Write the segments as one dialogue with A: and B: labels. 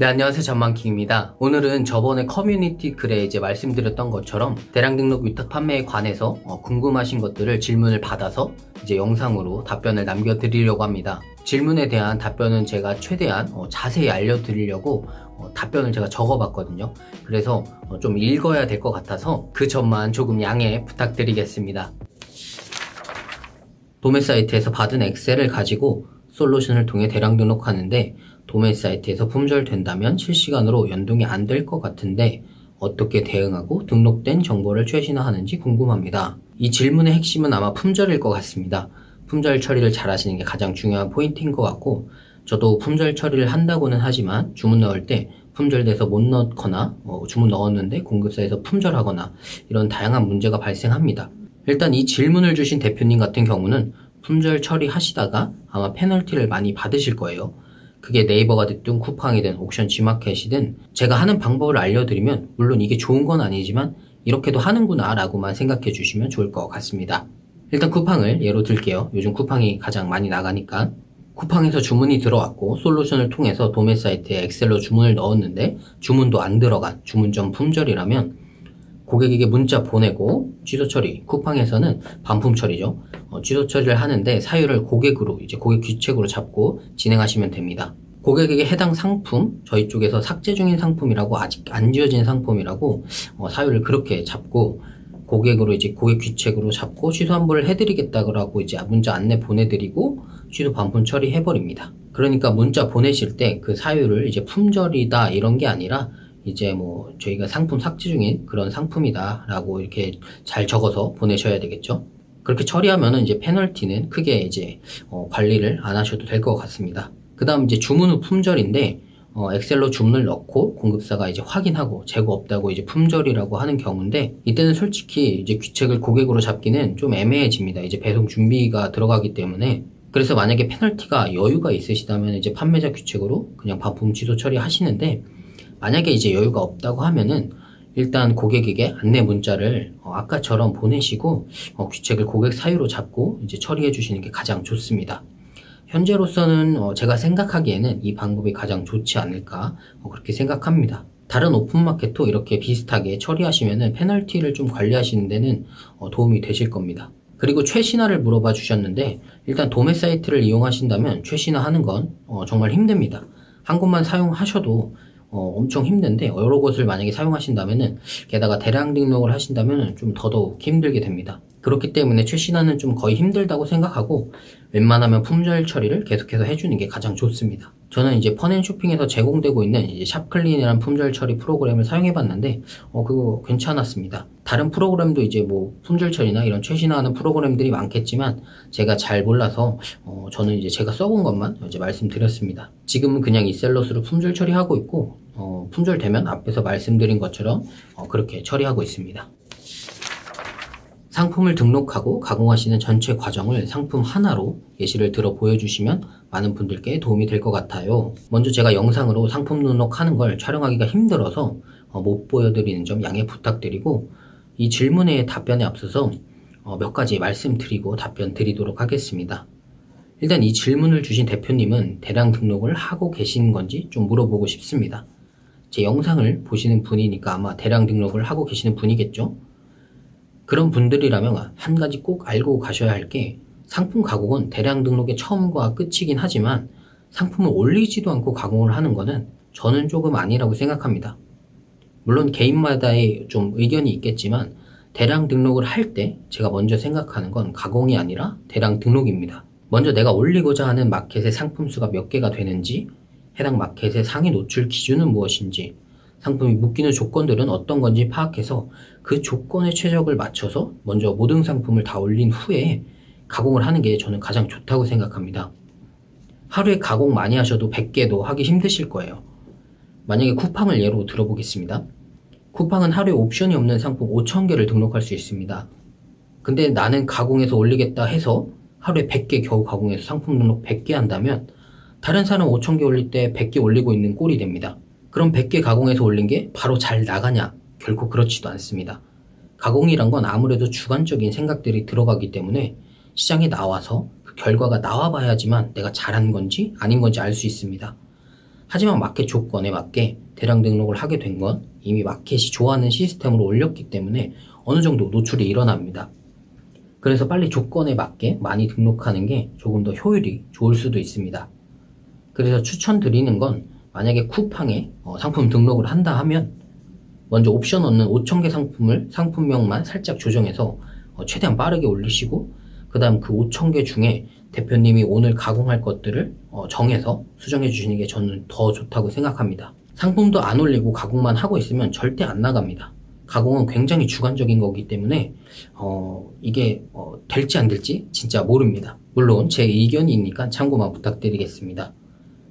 A: 네, 안녕하세요. 전망킹입니다. 오늘은 저번에 커뮤니티 글에 이제 말씀드렸던 것처럼 대량 등록 위탁 판매에 관해서 궁금하신 것들을 질문을 받아서 이제 영상으로 답변을 남겨드리려고 합니다. 질문에 대한 답변은 제가 최대한 자세히 알려드리려고 답변을 제가 적어봤거든요. 그래서 좀 읽어야 될 것 같아서 그 점만 조금 양해 부탁드리겠습니다. 도매 사이트에서 받은 엑셀을 가지고 솔루션을 통해 대량 등록하는데 도매 사이트에서 품절된다면 실시간으로 연동이 안 될 것 같은데 어떻게 대응하고 등록된 정보를 최신화하는지 궁금합니다. 이 질문의 핵심은 아마 품절일 것 같습니다. 품절 처리를 잘 하시는 게 가장 중요한 포인트인 것 같고, 저도 품절 처리를 한다고는 하지만 주문 넣을 때 품절돼서 못 넣거나 주문 넣었는데 공급사에서 품절하거나 이런 다양한 문제가 발생합니다. 일단 이 질문을 주신 대표님 같은 경우는 품절 처리하시다가 아마 페널티를 많이 받으실 거예요. 그게 네이버가 됐든 쿠팡이든 옥션 G마켓이든 제가 하는 방법을 알려드리면 물론 이게 좋은 건 아니지만 이렇게도 하는구나 라고만 생각해 주시면 좋을 것 같습니다. 일단 쿠팡을 예로 들게요. 요즘 쿠팡이 가장 많이 나가니까 쿠팡에서 주문이 들어왔고 솔루션을 통해서 도매 사이트에 엑셀로 주문을 넣었는데 주문도 안 들어간 주문점 품절이라면 고객에게 문자 보내고 취소 처리, 쿠팡에서는 반품 처리죠. 취소 처리를 하는데 사유를 고객으로 이제 고객 규책으로 잡고 진행하시면 됩니다. 고객에게 해당 상품, 저희 쪽에서 삭제 중인 상품이라고 아직 안 지워진 상품이라고 사유를 그렇게 잡고 고객으로 이제 고객 규책으로 잡고 취소 환불을 해드리겠다고 이제 문자 안내 보내드리고 취소 반품 처리해버립니다. 그러니까 문자 보내실 때 그 사유를 이제 품절이다 이런 게 아니라 이제 뭐 저희가 상품 삭제 중인 그런 상품이다 라고 이렇게 잘 적어서 보내셔야 되겠죠. 그렇게 처리하면은 이제 페널티는 크게 이제 관리를 안 하셔도 될 것 같습니다. 그 다음 이제 주문 후 품절인데 엑셀로 주문을 넣고 공급사가 이제 확인하고 재고 없다고 이제 품절이라고 하는 경우인데, 이때는 솔직히 이제 규책을 고객으로 잡기는 좀 애매해집니다. 이제 배송 준비가 들어가기 때문에. 그래서 만약에 페널티가 여유가 있으시다면 이제 판매자 규책으로 그냥 반품 취소 처리하시는데, 만약에 이제 여유가 없다고 하면은 일단 고객에게 안내 문자를 아까처럼 보내시고 규책을 고객 사유로 잡고 이제 처리해 주시는 게 가장 좋습니다. 현재로서는 제가 생각하기에는 이 방법이 가장 좋지 않을까 그렇게 생각합니다. 다른 오픈마켓도 이렇게 비슷하게 처리하시면은 페널티를 좀 관리하시는 데는 도움이 되실 겁니다. 그리고 최신화를 물어봐 주셨는데, 일단 도매 사이트를 이용하신다면 최신화하는 건 정말 힘듭니다. 한 곳만 사용하셔도 엄청 힘든데 여러 곳을 만약에 사용하신다면은, 게다가 대량 등록을 하신다면은 좀 더더욱 힘들게 됩니다. 그렇기 때문에 최신화는 좀 거의 힘들다고 생각하고 웬만하면 품절 처리를 계속해서 해주는 게 가장 좋습니다. 저는 이제 펀앤쇼핑에서 제공되고 있는 이제 샵클린이라는 품절 처리 프로그램을 사용해봤는데 그거 괜찮았습니다. 다른 프로그램도 이제 뭐 품절 처리나 이런 최신화하는 프로그램들이 많겠지만 제가 잘 몰라서 저는 이제 제가 써본 것만 이제 말씀드렸습니다. 지금은 그냥 이셀러스로 품절 처리하고 있고 품절 되면 앞에서 말씀드린 것처럼 그렇게 처리하고 있습니다. 상품을 등록하고 가공하시는 전체 과정을 상품 하나로 예시를 들어 보여주시면 많은 분들께 도움이 될 것 같아요. 먼저 제가 영상으로 상품 등록하는 걸 촬영하기가 힘들어서 못 보여드리는 점 양해 부탁드리고, 이 질문에 답변에 앞서서 몇 가지 말씀드리고 답변 드리도록 하겠습니다. 일단 이 질문을 주신 대표님은 대량 등록을 하고 계신 건지 좀 물어보고 싶습니다. 제 영상을 보시는 분이니까 아마 대량 등록을 하고 계시는 분이겠죠? 그런 분들이라면 한 가지 꼭 알고 가셔야 할 게, 상품 가공은 대량 등록의 처음과 끝이긴 하지만 상품을 올리지도 않고 가공을 하는 거는 저는 조금 아니라고 생각합니다. 물론 개인마다의 좀 의견이 있겠지만 대량 등록을 할 때 제가 먼저 생각하는 건 가공이 아니라 대량 등록입니다. 먼저 내가 올리고자 하는 마켓의 상품 수가 몇 개가 되는지, 해당 마켓의 상위 노출 기준은 무엇인지, 상품이 묶이는 조건들은 어떤 건지 파악해서 그 조건에 최적을 맞춰서 먼저 모든 상품을 다 올린 후에 가공을 하는 게 저는 가장 좋다고 생각합니다. 하루에 가공 많이 하셔도 100개도 하기 힘드실 거예요. 만약에 쿠팡을 예로 들어보겠습니다. 쿠팡은 하루에 옵션이 없는 상품 5,000개를 등록할 수 있습니다. 근데 나는 가공해서 올리겠다 해서 하루에 100개 겨우 가공해서 상품 등록 100개 한다면 다른 사람 5,000개 올릴 때 100개 올리고 있는 꼴이 됩니다. 그럼 100개 가공해서 올린 게 바로 잘 나가냐? 결코 그렇지도 않습니다. 가공이란 건 아무래도 주관적인 생각들이 들어가기 때문에 시장에 나와서 그 결과가 나와 봐야지만 내가 잘한 건지 아닌 건지 알 수 있습니다. 하지만 마켓 조건에 맞게 대량 등록을 하게 된 건 이미 마켓이 좋아하는 시스템으로 올렸기 때문에 어느 정도 노출이 일어납니다. 그래서 빨리 조건에 맞게 많이 등록하는 게 조금 더 효율이 좋을 수도 있습니다. 그래서 추천드리는 건 만약에 쿠팡에 상품 등록을 한다 하면 먼저 옵션 없는 5,000개 상품을 상품명만 살짝 조정해서 최대한 빠르게 올리시고 그 다음 그 5,000개 중에 대표님이 오늘 가공할 것들을 정해서 수정해 주시는 게 저는 더 좋다고 생각합니다. 상품도 안 올리고 가공만 하고 있으면 절대 안 나갑니다. 가공은 굉장히 주관적인 거기 때문에 이게 될지 안 될지 진짜 모릅니다. 물론 제 의견이니까 참고만 부탁드리겠습니다.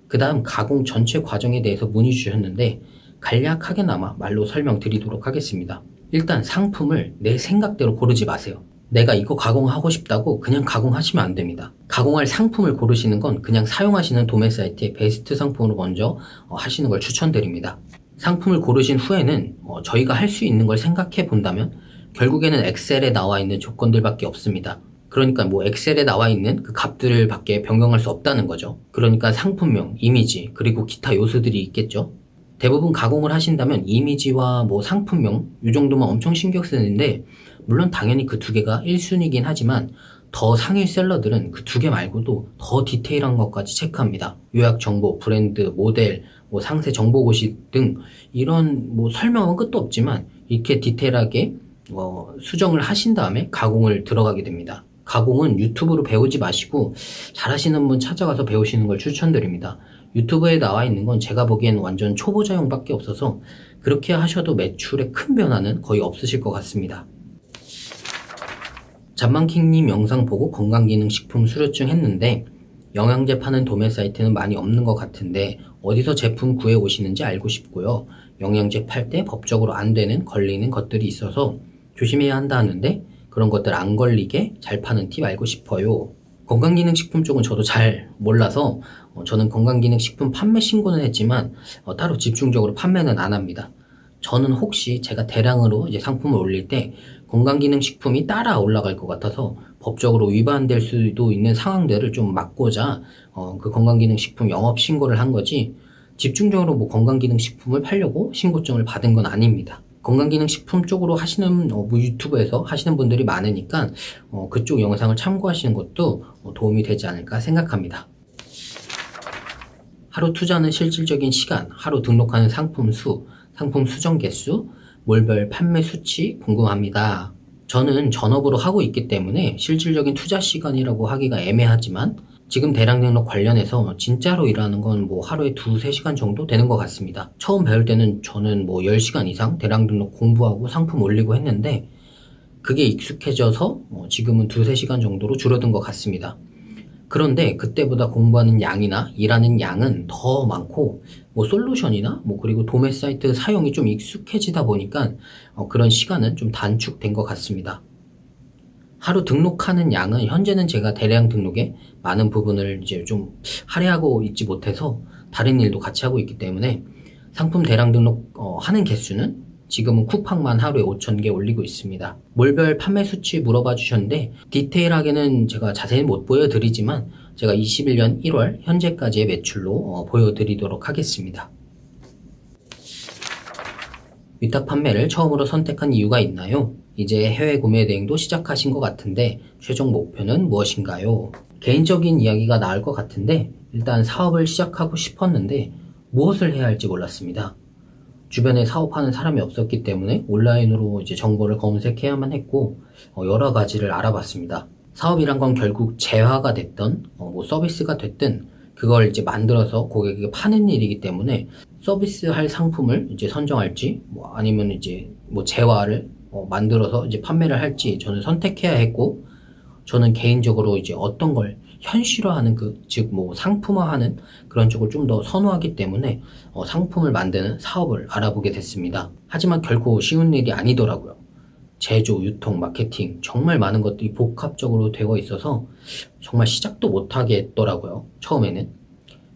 A: 그 다음 가공 전체 과정에 대해서 문의 주셨는데 간략하게나마 말로 설명드리도록 하겠습니다. 일단 상품을 내 생각대로 고르지 마세요. 내가 이거 가공하고 싶다고 그냥 가공하시면 안 됩니다. 가공할 상품을 고르시는 건 그냥 사용하시는 도매 사이트의 베스트 상품으로 먼저 하시는 걸 추천드립니다. 상품을 고르신 후에는 저희가 할 수 있는 걸 생각해 본다면 결국에는 엑셀에 나와 있는 조건들밖에 없습니다. 그러니까 뭐 엑셀에 나와 있는 그 값들을 밖에 변경할 수 없다는 거죠. 그러니까 상품명, 이미지, 그리고 기타 요소들이 있겠죠. 대부분 가공을 하신다면 이미지와 뭐 상품명 이 정도만 엄청 신경 쓰는데 물론 당연히 그 두 개가 1순위긴 하지만 더 상위 셀러들은 그 두 개 말고도 더 디테일한 것까지 체크합니다. 요약 정보, 브랜드, 모델, 뭐 상세 정보 고시 등 이런 뭐 설명은 끝도 없지만 이렇게 디테일하게 수정을 하신 다음에 가공을 들어가게 됩니다. 가공은 유튜브로 배우지 마시고 잘하시는 분 찾아가서 배우시는 걸 추천드립니다. 유튜브에 나와 있는 건 제가 보기엔 완전 초보자용밖에 없어서 그렇게 하셔도 매출에 큰 변화는 거의 없으실 것 같습니다. 잡만킹님 영상 보고 건강기능식품 수료증 했는데 영양제 파는 도매 사이트는 많이 없는 것 같은데 어디서 제품 구해 오시는지 알고 싶고요. 영양제 팔 때 법적으로 안 되는 걸리는 것들이 있어서 조심해야 한다 하는데 그런 것들 안 걸리게 잘 파는 팁 알고 싶어요. 건강기능식품 쪽은 저도 잘 몰라서 저는 건강기능식품 판매 신고는 했지만 따로 집중적으로 판매는 안 합니다. 저는 혹시 제가 대량으로 이제 상품을 올릴 때 건강기능식품이 따라 올라갈 것 같아서 법적으로 위반될 수도 있는 상황들을 좀 막고자 그 건강기능식품 영업 신고를 한 거지 집중적으로 뭐 건강기능식품을 팔려고 신고증을 받은 건 아닙니다. 건강기능식품 쪽으로 하시는 뭐 유튜브에서 하시는 분들이 많으니까 그쪽 영상을 참고하시는 것도 도움이 되지 않을까 생각합니다. 하루 투자는 실질적인 시간, 하루 등록하는 상품 수, 상품 수정 개수, 몰별 판매 수치 궁금합니다. 저는 전업으로 하고 있기 때문에 실질적인 투자 시간이라고 하기가 애매하지만 지금 대량 등록 관련해서 진짜로 일하는 건 뭐 하루에 2-3시간 정도 되는 것 같습니다. 처음 배울 때는 저는 뭐 10시간 이상 대량 등록 공부하고 상품 올리고 했는데 그게 익숙해져서 지금은 2-3시간 정도로 줄어든 것 같습니다. 그런데 그때보다 공부하는 양이나 일하는 양은 더 많고 뭐 솔루션이나 뭐 그리고 도매 사이트 사용이 좀 익숙해지다 보니까 그런 시간은 좀 단축된 것 같습니다. 하루 등록하는 양은 현재는 제가 대량 등록에 많은 부분을 이제 좀 할애하고 있지 못해서 다른 일도 같이 하고 있기 때문에 상품 대량 등록 하는 개수는 지금은 쿠팡만 하루에 5,000개 올리고 있습니다. 몰별 판매 수치 물어봐 주셨는데 디테일하게는 제가 자세히 못 보여드리지만 제가 21년 1월 현재까지의 매출로 보여드리도록 하겠습니다. 위탁 판매를 처음으로 선택한 이유가 있나요? 이제 해외 구매 대행도 시작하신 것 같은데 최종 목표는 무엇인가요? 개인적인 이야기가 나을 것 같은데 일단 사업을 시작하고 싶었는데 무엇을 해야 할지 몰랐습니다. 주변에 사업하는 사람이 없었기 때문에 온라인으로 이제 정보를 검색해야만 했고 여러 가지를 알아봤습니다. 사업이란 건 결국 재화가 됐든 뭐 서비스가 됐든 그걸 이제 만들어서 고객에게 파는 일이기 때문에 서비스할 상품을 이제 선정할지 뭐 아니면 이제 뭐 재화를 만들어서 이제 판매를 할지 저는 선택해야 했고 저는 개인적으로 이제 어떤 걸 현실화하는 즉 뭐 상품화하는 그런 쪽을 좀 더 선호하기 때문에 상품을 만드는 사업을 알아보게 됐습니다. 하지만 결코 쉬운 일이 아니더라고요. 제조, 유통, 마케팅 정말 많은 것들이 복합적으로 되어 있어서 정말 시작도 못하겠더라고요. 처음에는.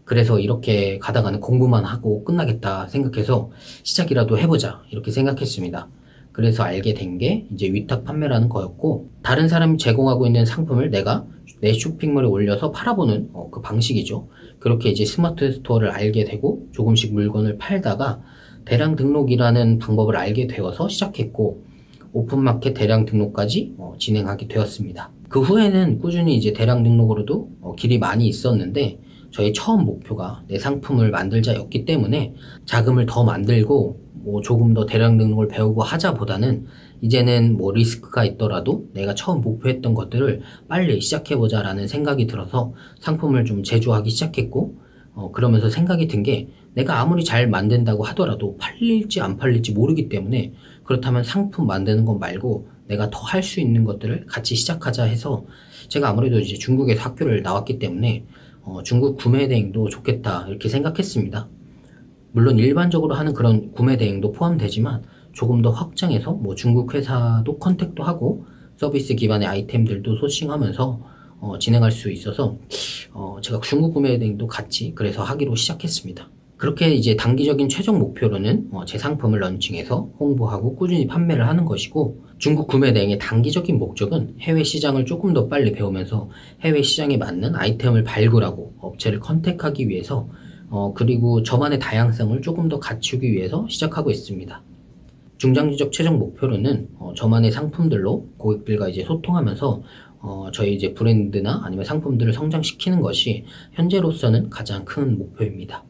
A: 그래서 이렇게 가다가는 공부만 하고 끝나겠다 생각해서 시작이라도 해보자 이렇게 생각했습니다. 그래서 알게 된 게 이제 위탁 판매라는 거였고 다른 사람이 제공하고 있는 상품을 내가 내 쇼핑몰에 올려서 팔아보는 그 방식이죠. 그렇게 이제 스마트 스토어를 알게 되고 조금씩 물건을 팔다가 대량 등록이라는 방법을 알게 되어서 시작했고 오픈마켓 대량 등록까지 진행하게 되었습니다. 그 후에는 꾸준히 이제 대량 등록으로도 길이 많이 있었는데 저희 처음 목표가 내 상품을 만들자였기 때문에 자금을 더 만들고 조금 더 대량 등록을 배우고 하자보다는 이제는 리스크가 있더라도 내가 처음 목표했던 것들을 빨리 시작해보자 라는 생각이 들어서 상품을 좀 제조하기 시작했고 그러면서 생각이 든 게 내가 아무리 잘 만든다고 하더라도 팔릴지 안 팔릴지 모르기 때문에 그렇다면 상품 만드는 것 말고 내가 더 할 수 있는 것들을 같이 시작하자 해서 제가 아무래도 이제 중국에서 학교를 나왔기 때문에 중국 구매 대행도 좋겠다 이렇게 생각했습니다. 물론 일반적으로 하는 그런 구매 대행도 포함되지만 조금 더 확장해서 중국 회사도 컨택도 하고 서비스 기반의 아이템들도 소싱하면서 진행할 수 있어서 제가 중국 구매 대행도 같이 그래서 하기로 시작했습니다. 그렇게 이제 단기적인 최종 목표로는 제 상품을 런칭해서 홍보하고 꾸준히 판매를 하는 것이고 중국 구매 대행의 단기적인 목적은 해외 시장을 조금 더 빨리 배우면서 해외 시장에 맞는 아이템을 발굴하고 업체를 컨택하기 위해서 그리고 저만의 다양성을 조금 더 갖추기 위해서 시작하고 있습니다. 중장기적 최종 목표로는 저만의 상품들로 고객들과 이제 소통하면서 저희 이제 브랜드나 아니면 상품들을 성장시키는 것이 현재로서는 가장 큰 목표입니다.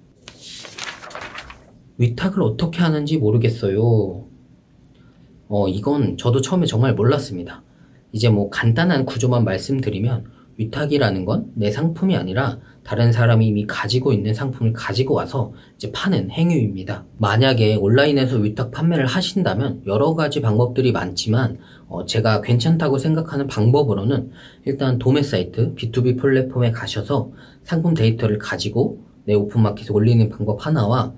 A: 위탁을 어떻게 하는지 모르겠어요. 이건 저도 처음에 정말 몰랐습니다. 이제 간단한 구조만 말씀드리면 위탁이라는 건 내 상품이 아니라 다른 사람이 이미 가지고 있는 상품을 가지고 와서 이제 파는 행위입니다. 만약에 온라인에서 위탁 판매를 하신다면 여러 가지 방법들이 많지만 제가 괜찮다고 생각하는 방법으로는 일단 도매 사이트 B2B 플랫폼에 가셔서 상품 데이터를 가지고 내 오픈마켓에 올리는 방법 하나와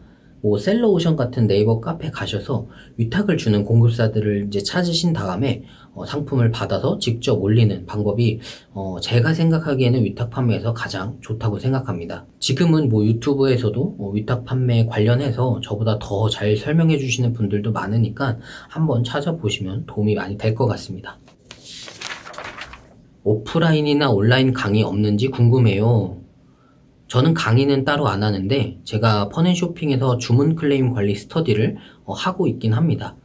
A: 셀러오션 같은 네이버 카페 가셔서 위탁을 주는 공급사들을 이제 찾으신 다음에 상품을 받아서 직접 올리는 방법이 제가 생각하기에는 위탁 판매에서 가장 좋다고 생각합니다. 지금은 유튜브에서도 위탁 판매 관련해서 저보다 더 잘 설명해 주시는 분들도 많으니까 한번 찾아보시면 도움이 많이 될 것 같습니다. 오프라인이나 온라인 강의 없는지 궁금해요. 저는 강의는 따로 안 하는데 제가 펀앤쇼핑에서 주문 클레임 관리 스터디를 하고 있긴 합니다.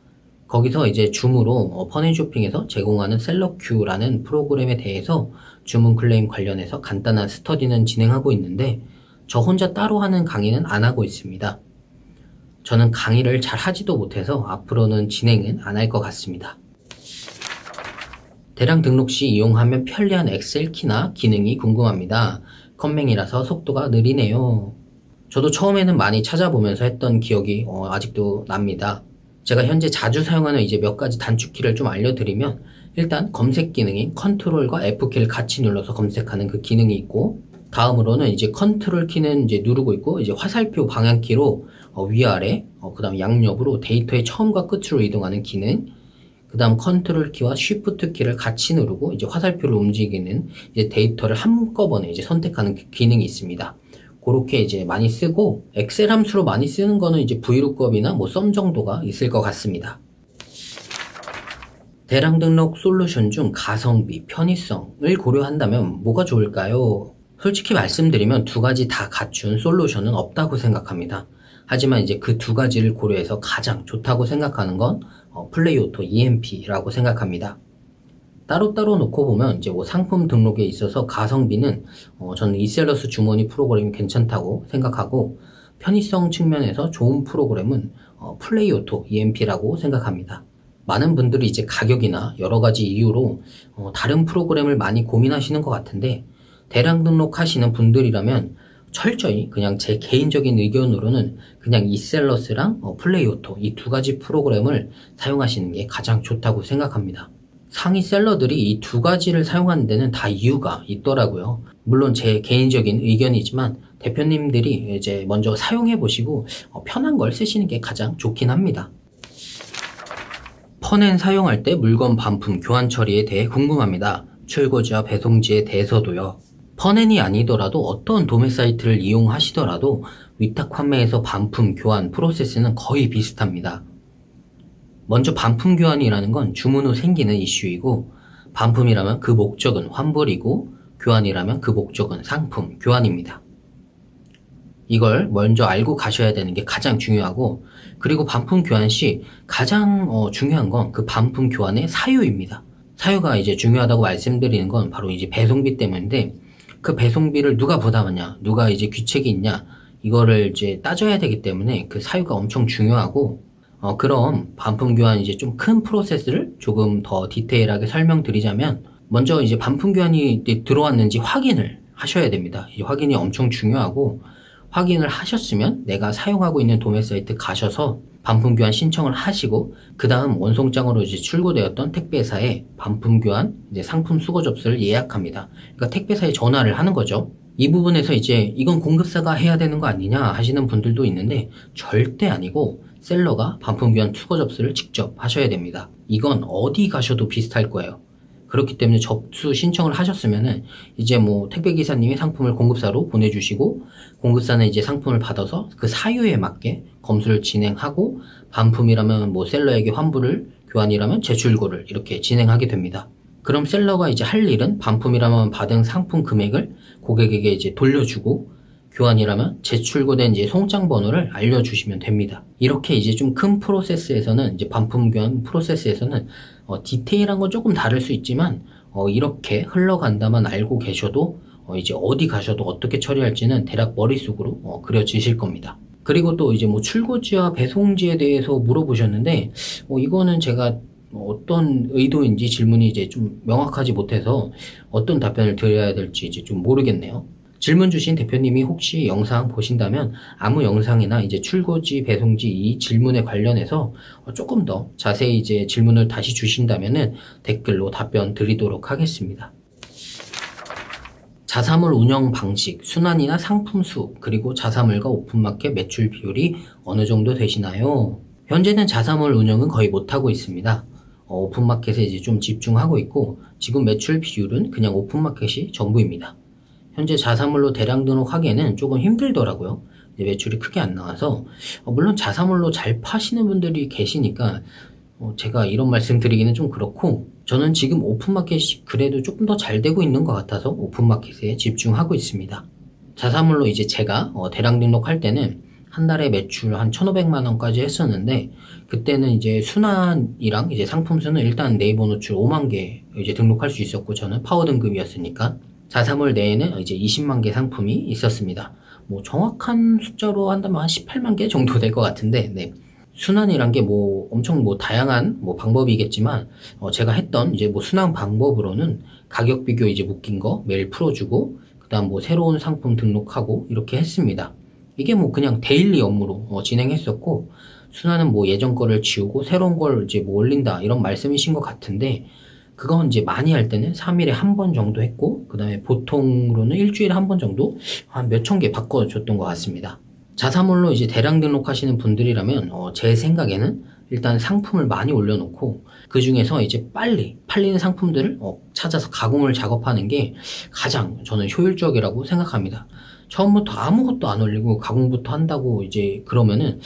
A: 거기서 이제 줌으로 펀앤쇼핑에서 제공하는 셀러큐라는 프로그램에 대해서 주문 클레임 관련해서 간단한 스터디는 진행하고 있는데 저 혼자 따로 하는 강의는 안 하고 있습니다. 저는 강의를 잘 하지도 못해서 앞으로는 진행은 안 할 것 같습니다. 대량 등록 시 이용하면 편리한 엑셀 키나 기능이 궁금합니다. 컴맹이라서 속도가 느리네요. 저도 처음에는 많이 찾아보면서 했던 기억이 아직도 납니다. 제가 현재 자주 사용하는 이제 몇 가지 단축키를 좀 알려드리면 일단 검색 기능인 컨트롤과 F키를 같이 눌러서 검색하는 그 기능이 있고 다음으로는 이제 컨트롤 키는 이제 누르고 있고 이제 화살표 방향키로 위아래 그 다음 양옆으로 데이터의 처음과 끝으로 이동하는 기능 그 다음 컨트롤 키와 쉬프트 키를 같이 누르고 이제 화살표를 움직이는 이제 데이터를 한꺼번에 이제 선택하는 기능이 있습니다. 그렇게 이제 많이 쓰고 엑셀 함수로 많이 쓰는 거는 이제 VLOOKUP이나 썸 정도가 있을 것 같습니다. 대량 등록 솔루션 중 가성비, 편의성을 고려한다면 뭐가 좋을까요? 솔직히 말씀드리면 두 가지 다 갖춘 솔루션은 없다고 생각합니다. 하지만 이제 그 두 가지를 고려해서 가장 좋다고 생각하는 건 플레이오토 EMP라고 생각합니다. 따로따로 놓고 보면 이제 상품 등록에 있어서 가성비는 저는 이셀러스 주머니 프로그램이 괜찮다고 생각하고 편의성 측면에서 좋은 프로그램은 플레이오토 EMP라고 생각합니다. 많은 분들이 이제 가격이나 여러 가지 이유로 다른 프로그램을 많이 고민하시는 것 같은데 대량 등록하시는 분들이라면 철저히 그냥 제 개인적인 의견으로는 그냥 이셀러스랑 플레이오토 이 두 가지 프로그램을 사용하시는 게 가장 좋다고 생각합니다. 상위 셀러들이 이 두 가지를 사용하는 데는 다 이유가 있더라고요. 물론 제 개인적인 의견이지만 대표님들이 이제 먼저 사용해 보시고 편한 걸 쓰시는 게 가장 좋긴 합니다. 펀앤 사용할 때 물건 반품 교환 처리에 대해 궁금합니다. 출고지와 배송지에 대해서도요. 펀앤이 아니더라도 어떤 도매 사이트를 이용하시더라도 위탁 판매에서 반품 교환 프로세스는 거의 비슷합니다. 먼저 반품 교환이라는 건 주문 후 생기는 이슈이고 반품이라면 그 목적은 환불이고 교환이라면 그 목적은 상품 교환입니다. 이걸 먼저 알고 가셔야 되는 게 가장 중요하고, 그리고 반품 교환 시 가장 중요한 건 그 반품 교환의 사유입니다. 사유가 이제 중요하다고 말씀드리는 건 바로 이제 배송비 때문인데, 그 배송비를 누가 부담하냐, 누가 이제 귀책이 있냐, 이거를 이제 따져야 되기 때문에 그 사유가 엄청 중요하고, 그럼 반품 교환 이제 좀 큰 프로세스를 조금 더 디테일하게 설명드리자면, 먼저 이제 반품 교환이 들어왔는지 확인을 하셔야 됩니다. 이 확인이 엄청 중요하고, 확인을 하셨으면 내가 사용하고 있는 도매 사이트 가셔서 반품 교환 신청을 하시고, 그 다음 원송장으로 이제 출고되었던 택배사에 반품 교환 이제 상품 수거 접수를 예약합니다. 그러니까 택배사에 전화를 하는 거죠. 이 부분에서 이제 이건 공급사가 해야 되는 거 아니냐 하시는 분들도 있는데, 절대 아니고 셀러가 반품 교환 수거 접수를 직접 하셔야 됩니다. 이건 어디 가셔도 비슷할 거예요. 그렇기 때문에 접수 신청을 하셨으면은 이제 뭐 택배기사님이 상품을 공급사로 보내주시고, 공급사는 이제 상품을 받아서 그 사유에 맞게 검수를 진행하고, 반품이라면 뭐 셀러에게 환불을, 교환이라면 재출고를 이렇게 진행하게 됩니다. 그럼 셀러가 이제 할 일은 반품이라면 받은 상품 금액을 고객에게 이제 돌려주고, 교환이라면 재출고된 이제 송장 번호를 알려주시면 됩니다. 이렇게 이제 좀 큰 프로세스에서는, 이제 반품 교환 프로세스에서는 디테일한 건 조금 다를 수 있지만, 이렇게 흘러간다만 알고 계셔도 이제 어디 가셔도 어떻게 처리할지는 대략 머릿속으로 그려지실 겁니다. 그리고 또 이제 뭐 출고지와 배송지에 대해서 물어보셨는데, 이거는 제가 어떤 의도인지 질문이 이제 좀 명확하지 못해서 어떤 답변을 드려야 될지 이제 좀 모르겠네요. 질문 주신 대표님이 혹시 영상 보신다면 아무 영상이나 이제 출고지, 배송지 이 질문에 관련해서 조금 더 자세히 이제 질문을 다시 주신다면은 댓글로 답변 드리도록 하겠습니다. 자사몰 운영 방식, 순환이나 상품 수, 그리고 자사몰과 오픈마켓 매출 비율이 어느 정도 되시나요? 현재는 자사몰 운영은 거의 못하고 있습니다. 오픈마켓에 이제 좀 집중하고 있고, 지금 매출 비율은 그냥 오픈마켓이 전부입니다. 현재 자사몰로 대량 등록하기에는 조금 힘들더라고요. 매출이 크게 안 나와서, 물론 자사몰로 잘 파시는 분들이 계시니까 제가 이런 말씀 드리기는 좀 그렇고, 저는 지금 오픈마켓이 그래도 조금 더 잘 되고 있는 것 같아서 오픈마켓에 집중하고 있습니다. 자사몰로 이제 제가 대량 등록할 때는 한 달에 매출 한 1,500만 원까지 했었는데, 그때는 이제 순환이랑 이제 상품수는 일단 네이버 노출 5만 개 이제 등록할 수 있었고, 저는 파워 등급이었으니까 자사몰 내에는 이제 20만 개 상품이 있었습니다. 뭐 정확한 숫자로 한다면 한 18만 개 정도 될 것 같은데, 네. 순환이란 게 뭐 엄청 뭐 다양한 뭐 방법이겠지만, 제가 했던 이제 뭐 순환 방법으로는 가격 비교 이제 묶인 거 매일 풀어주고, 그 다음 뭐 새로운 상품 등록하고 이렇게 했습니다. 이게 뭐 그냥 데일리 업무로 진행했었고, 순환은 뭐 예전 거를 지우고 새로운 걸 이제 뭐 올린다 이런 말씀이신 것 같은데, 그건 이제 많이 할 때는 3일에 한 번 정도 했고, 그 다음에 보통으로는 일주일에 한 번 정도 한 몇천 개 바꿔줬던 것 같습니다. 자사몰로 이제 대량 등록하시는 분들이라면 제 생각에는 일단 상품을 많이 올려놓고, 그 중에서 이제 빨리 팔리는 상품들을 찾아서 가공을 작업하는 게 가장 저는 효율적이라고 생각합니다. 처음부터 아무것도 안 올리고 가공부터 한다고 이제 그러면은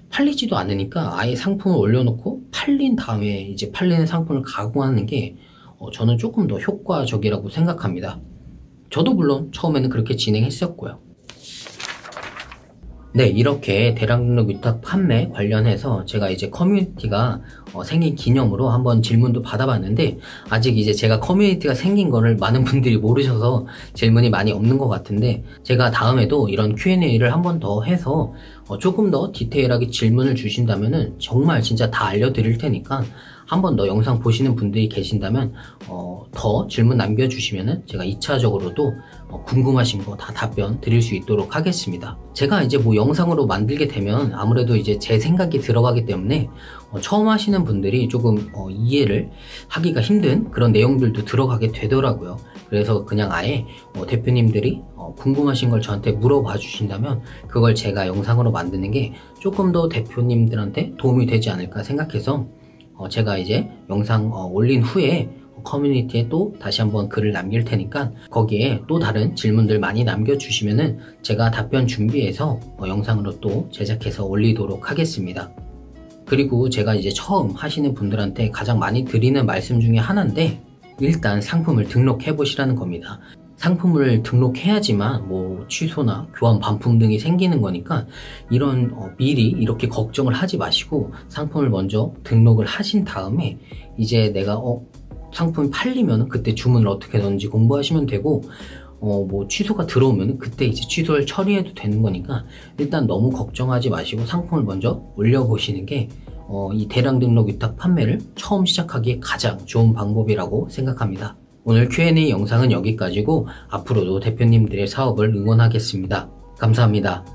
A: 팔리지도 않으니까 아예 상품을 올려놓고 팔린 다음에 이제 팔리는 상품을 가공하는 게 저는 조금 더 효과적이라고 생각합니다. 저도 물론 처음에는 그렇게 진행했었고요. 네, 이렇게 대량 등록 위탁 판매 관련해서 제가 이제 커뮤니티가 생긴 기념으로 한번 질문도 받아봤는데, 아직 이제 제가 커뮤니티가 생긴 거를 많은 분들이 모르셔서 질문이 많이 없는 것 같은데, 제가 다음에도 이런 Q&A를 한 번 더 해서 조금 더 디테일하게 질문을 주신다면은 정말 진짜 다 알려드릴 테니까, 한 번 더 영상 보시는 분들이 계신다면 더 질문 남겨주시면은 제가 2차적으로도 궁금하신 거 다 답변 드릴 수 있도록 하겠습니다. 제가 이제 뭐 영상으로 만들게 되면 아무래도 이제 제 생각이 들어가기 때문에 처음 하시는 분들이 조금 이해를 하기가 힘든 그런 내용들도 들어가게 되더라고요. 그래서 그냥 아예 대표님들이 궁금하신 걸 저한테 물어봐 주신다면 그걸 제가 영상으로 만드는 게 조금 더 대표님들한테 도움이 되지 않을까 생각해서 제가 이제 영상 올린 후에 커뮤니티에 또 다시 한번 글을 남길 테니까 거기에 또 다른 질문들 많이 남겨주시면은 제가 답변 준비해서 영상으로 또 제작해서 올리도록 하겠습니다. 그리고 제가 이제 처음 하시는 분들한테 가장 많이 드리는 말씀 중에 하나인데, 일단 상품을 등록해 보시라는 겁니다. 상품을 등록해야지만 뭐 취소나 교환 반품 등이 생기는 거니까 이런 미리 이렇게 걱정을 하지 마시고 상품을 먼저 등록을 하신 다음에 이제 내가 상품이 팔리면 그때 주문을 어떻게 넣는지 공부하시면 되고 뭐 취소가 들어오면 그때 이제 취소를 처리해도 되는 거니까 일단 너무 걱정하지 마시고 상품을 먼저 올려보시는 게 이 대량 등록 위탁 판매를 처음 시작하기에 가장 좋은 방법이라고 생각합니다. 오늘 Q&A 영상은 여기까지고 앞으로도 대표님들의 사업을 응원하겠습니다. 감사합니다.